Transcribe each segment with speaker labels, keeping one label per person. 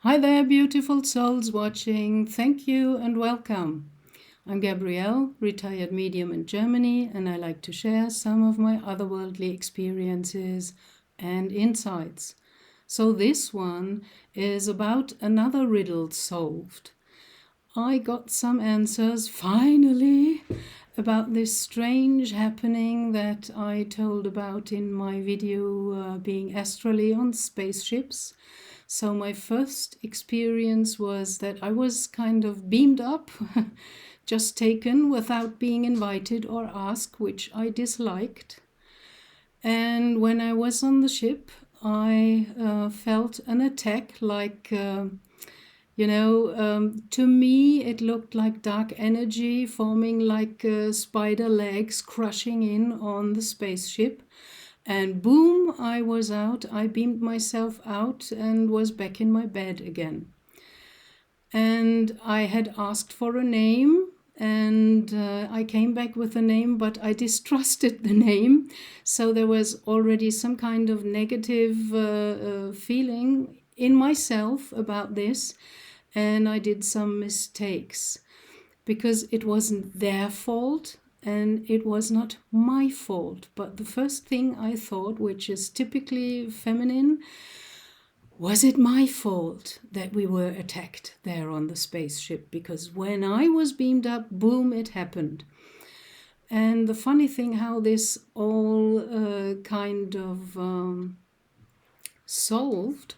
Speaker 1: Hi there, beautiful souls watching. Thank you and welcome. I'm Gabrielle, retired medium in Germany, and I like to share some of my otherworldly experiences and insights. So, this one is about another riddle solved. I got some answers finally about this strange happening that I told about in my video being astrally on spaceships. So, my first experience was that I was kind of beamed up, just taken without being invited or asked, which I disliked. And when I was on the ship, I felt an attack like. To me, it looked like dark energy forming like spider legs crushing in on the spaceship. And boom, I was out. I beamed myself out and was back in my bed again. And I had asked for a name, and I came back with a name, but I distrusted the name. So there was already some kind of negative feeling in myself about this, and I did some mistakes because it wasn't their fault and it was not my fault. But the first thing I thought, which is typically feminine, was it my fault that we were attacked there on the spaceship? Because when I was beamed up, boom, it happened. And the funny thing, how this all kind of solved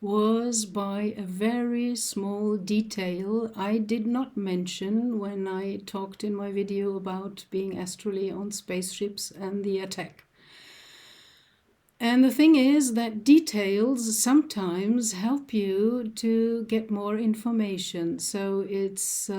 Speaker 1: was by a very small detail I did not mention when I talked in my video about being astrally on spaceships and the attack. And the thing is that details sometimes help you to get more information. So it's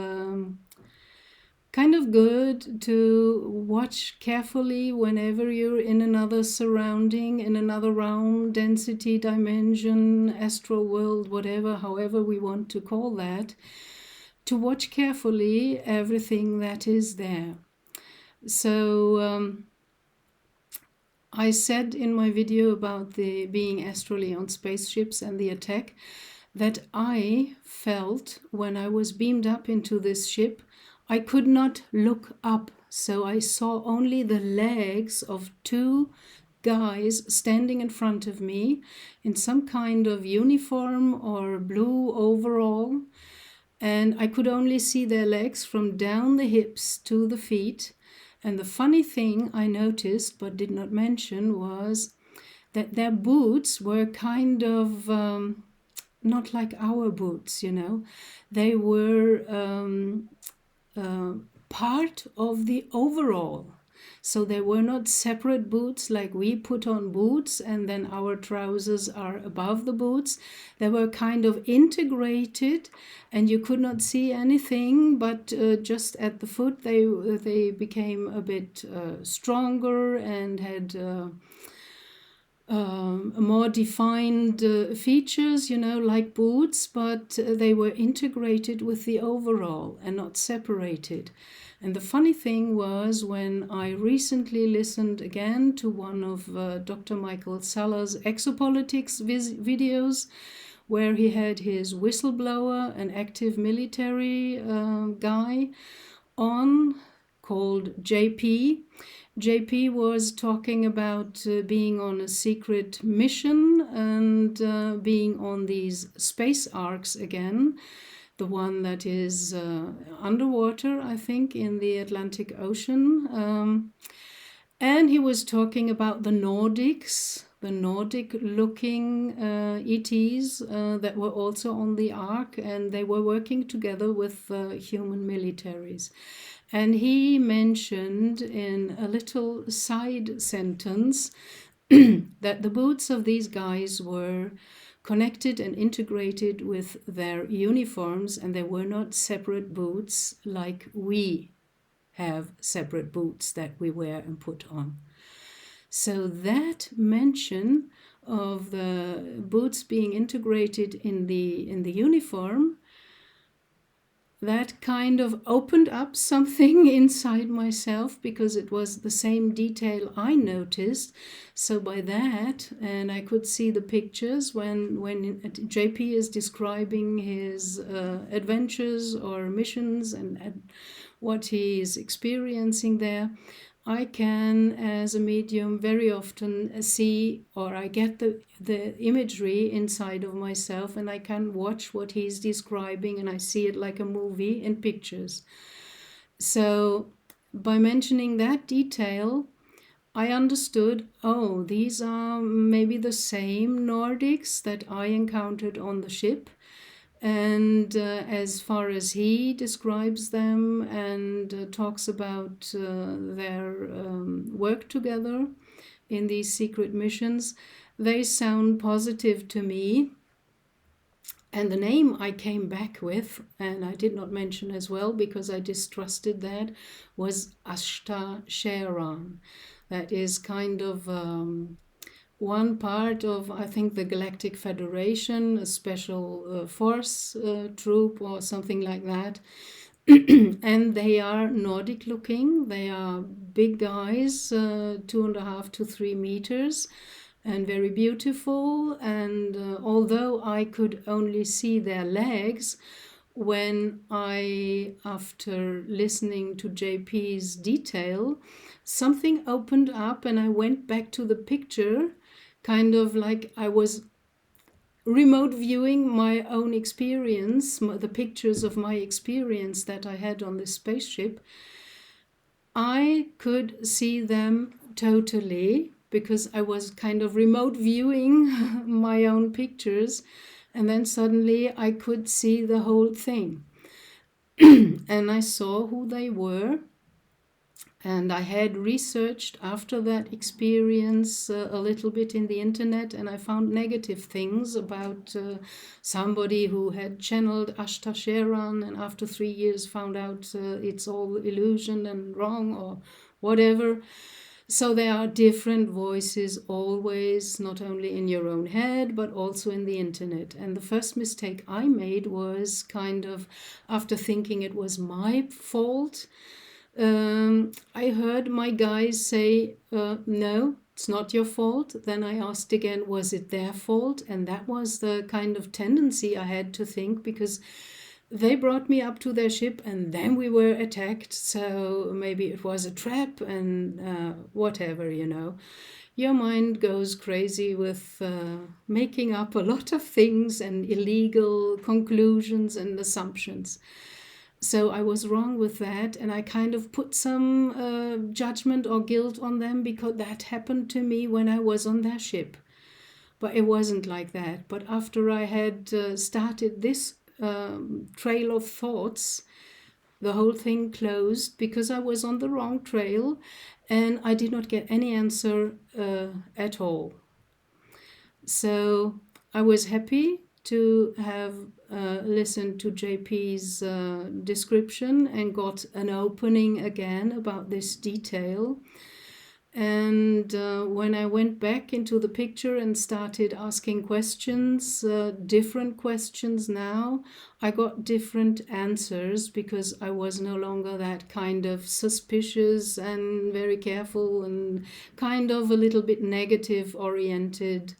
Speaker 1: kind of good to watch carefully whenever you're in another surrounding, in another realm, density, dimension, astral world, whatever, however we want to call that, to watch carefully everything that is there. So I said in my video about the being astrally on spaceships and the attack that I felt when I was beamed up into this ship, I could not look up. So I saw only the legs of two guys standing in front of me in some kind of uniform or blue overall. And I could only see their legs from down the hips to the feet. And the funny thing I noticed but did not mention was that their boots were kind of not like our boots, They were part of the overall. So they were not separate boots like we put on boots and then our trousers are above the boots. They were kind of integrated and you could not see anything, but just at the foot they became a bit stronger and had more defined features, like boots, but they were integrated with the overall and not separated. And the funny thing was when I recently listened again to one of Dr. Michael Saller's exopolitics videos, where he had his whistleblower, an active military guy, on called JP. JP was talking about being on a secret mission and being on these space arcs again. The one that is underwater, I think, in the Atlantic Ocean. And he was talking about the Nordics, the Nordic looking ETs that were also on the Ark, and they were working together with human militaries. And he mentioned in a little side sentence that the boots of these guys were connected and integrated with their uniforms, and they were not separate boots like we have separate boots that we wear and put on. So that mention of the boots being integrated in the uniform that kind of opened up something inside myself, because it was the same detail I noticed. So by that, and I could see the pictures when JP is describing his adventures or missions and what he is experiencing there. I can, as a medium, very often see, or I get the imagery inside of myself, and I can watch what he's describing, and I see it like a movie in pictures. So by mentioning that detail, I understood, oh, these are maybe the same Nordics that I encountered on the ship. And as far as he describes them and talks about their work together in these secret missions, they sound positive to me. And the name I came back with, and I did not mention as well because I distrusted that, was Ashta Sheran. That is kind of one part of, I think, the Galactic Federation, a special force troop or something like that. And they are Nordic looking. They are big guys, 2.5 to 3 meters, and very beautiful. And although I could only see their legs, when I, after listening to JP's detail, something opened up and I went back to the picture, kind of like I was remote viewing my own experience, the pictures of my experience that I had on this spaceship. I could see them totally because I was kind of remote viewing my own pictures, and then suddenly I could see the whole thing. And I saw who they were. And I had researched after that experience a little bit in the internet, and I found negative things about somebody who had channeled Ashta Sheran, and after 3 years found out it's all illusion and wrong or whatever. So there are different voices always, not only in your own head, but also in the internet. And the first mistake I made was kind of, after thinking it was my fault, I heard my guys say, no, it's not your fault. Then I asked again, was it their fault? And that was the kind of tendency I had to think, because they brought me up to their ship and then we were attacked. So maybe it was a trap and whatever, you know. Your mind goes crazy with making up a lot of things and illegal conclusions and assumptions. So I was wrong with that, and I kind of put some judgment or guilt on them because that happened to me when I was on their ship. But it wasn't like that. But after I had started this trail of thoughts, the whole thing closed because I was on the wrong trail and I did not get any answer at all. So I was happy to have listened to JP's description and got an opening again about this detail. And when I went back into the picture and started asking questions, different questions now, I got different answers because I was no longer that kind of suspicious and very careful and kind of a little bit negative oriented.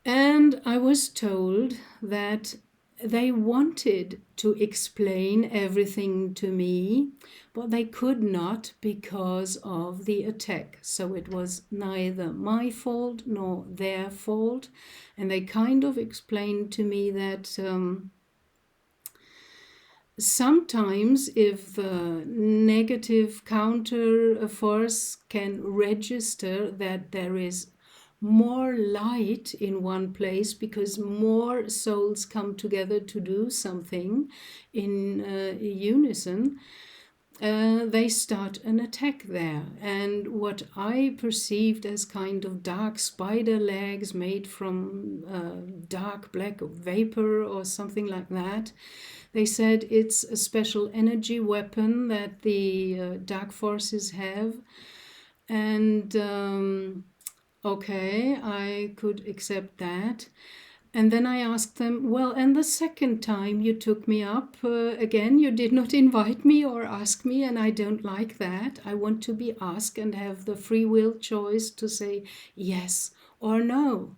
Speaker 1: And I was told that they wanted to explain everything to me, but they could not because of the attack. So it was neither my fault nor their fault. And they kind of explained to me that sometimes if the negative counter force can register that there is more light in one place because more souls come together to do something in unison, they start an attack there. And what I perceived as kind of dark spider legs made from dark black vapor or something like that, they said it's a special energy weapon that the dark forces have. And okay, I could accept that. And then I asked them, well, and the second time you took me up, again, you did not invite me or ask me, and I don't like that. I want to be asked and have the free will choice to say yes or no.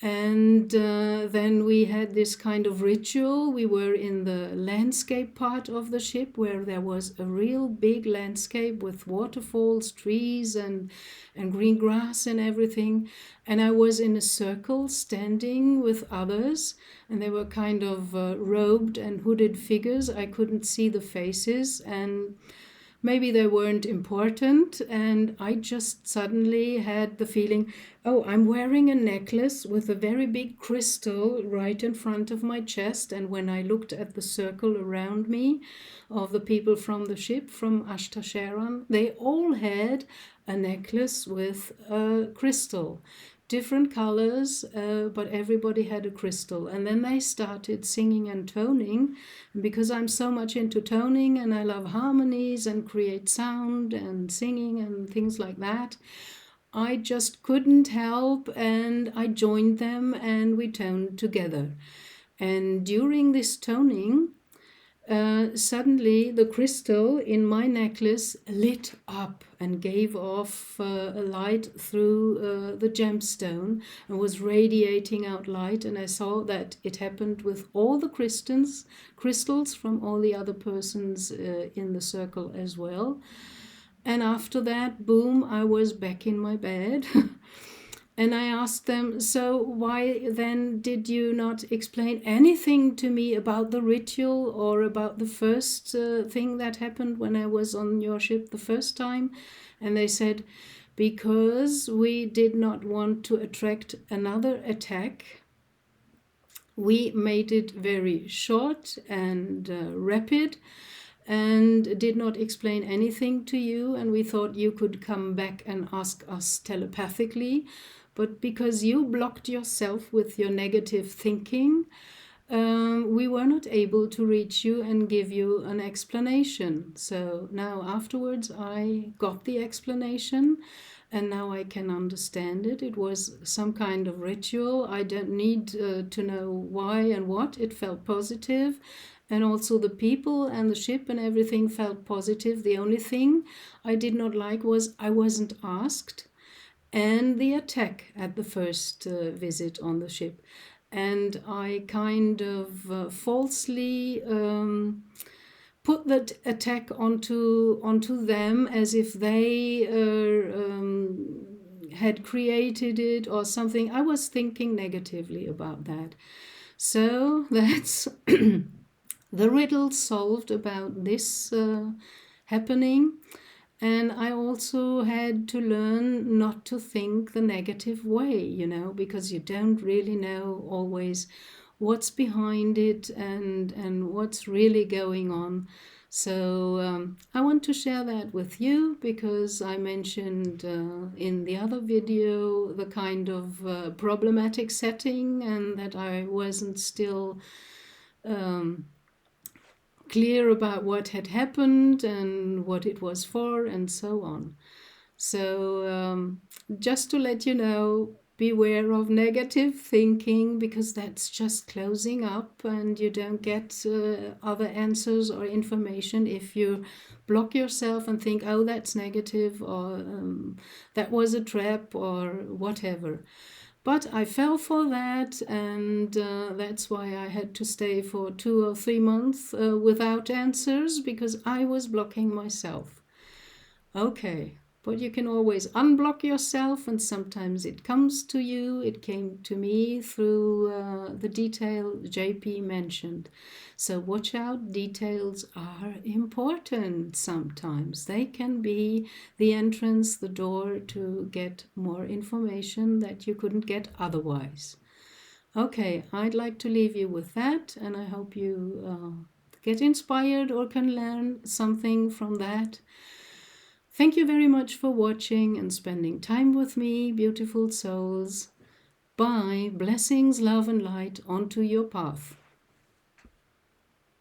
Speaker 1: And then we had this kind of ritual. We were in the landscape part of the ship where there was a real big landscape with waterfalls, trees, and green grass and everything. And I was in a circle standing with others, and they were kind of robed and hooded figures. I couldn't see the faces, and maybe they weren't important, and I just suddenly had the feeling, oh, I'm wearing a necklace with a very big crystal right in front of my chest. And when I looked at the circle around me of the people from the ship, from Ashtasheran, they all had a necklace with a crystal, different colors, but everybody had a crystal. And then they started singing and toning. And because I'm so much into toning and I love harmonies and create sound and singing and things like that, I just couldn't help, and I joined them and we toned together. And during this toning, suddenly the crystal in my necklace lit up and gave off a light through the gemstone and was radiating out light. And I saw that it happened with all the crystals from all the other persons in the circle as well. And after that, boom, I was back in my bed. And I asked them, so why then did you not explain anything to me about the ritual or about the first thing that happened when I was on your ship the first time? And they said, because we did not want to attract another attack. We made it very short and rapid, and did not explain anything to you, and we thought you could come back and ask us telepathically. But because you blocked yourself with your negative thinking, we were not able to reach you and give you an explanation. So now afterwards I got the explanation, and now I can understand it. It was some kind of ritual. I don't need to know why and what. It felt positive. And also the people and the ship and everything felt positive. The only thing I did not like was I wasn't asked, and the attack at the first visit on the ship. And I kind of falsely put that attack onto them, as if they had created it or something. I was thinking negatively about that. So that's the riddle solved about this happening. And I also had to learn not to think the negative way, because you don't really know always what's behind it and what's really going on. So I want to share that with you, because I mentioned in the other video the kind of problematic setting, and that I wasn't still clear about what had happened and what it was for, and so on. So just to let you know, beware of negative thinking, because that's just closing up, and you don't get other answers or information if you block yourself and think, oh, that's negative, or that was a trap, or whatever. But I fell for that, and that's why I had to stay for 2 or 3 months without answers, because I was blocking myself. Okay, but you can always unblock yourself, and sometimes it comes to you. It came to me through the detail JP mentioned. So watch out, details are important sometimes. They can be the entrance, the door to get more information that you couldn't get otherwise. Okay, I'd like to leave you with that, and I hope you get inspired or can learn something from that. Thank you very much for watching and spending time with me, beautiful souls. Bye. Blessings, love, and light onto your path.